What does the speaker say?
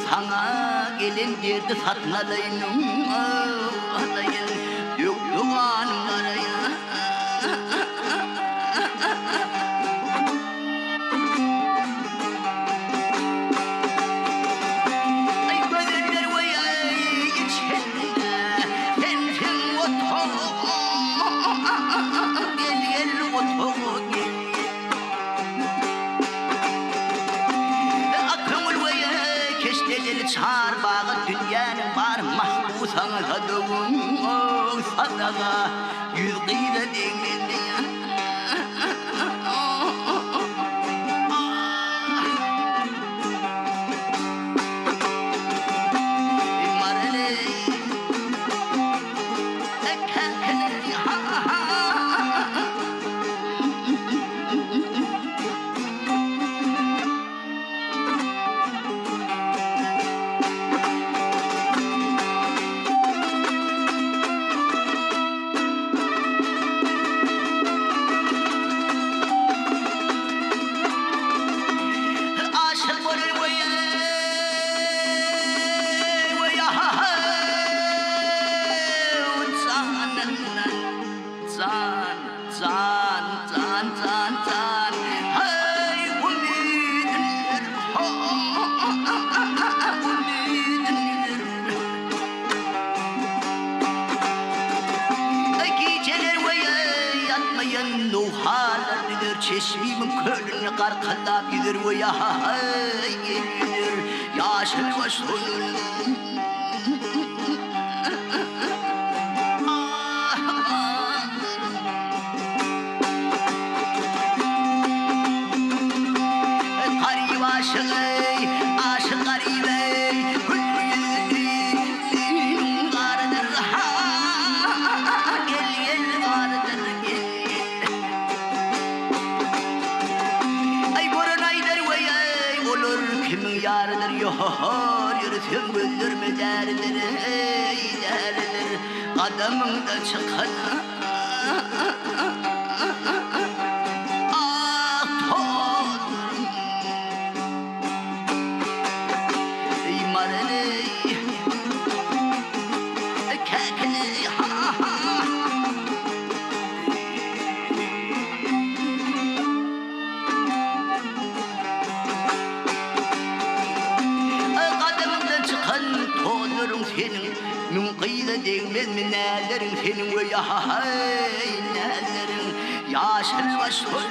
Sana gelin derdi satın alayım alayım Döktüm anılaraya Çağır bağı dünyanın var mahpusana sadığım sadağa yüz kıyıda değmedi ya Çeşmimin kölünü karkalap gider ve ya gelir yaşıl baş olur. Karı aşık aşık garibe gül vardır gel vardır kimin yarıdır yohor yürüsün güldürme derdir derdir adamın da çıkan ah todur imarını kekini ha ha senin min kıyıda değmez mi nelerin senin ve ya nelerin yaşıl baş olur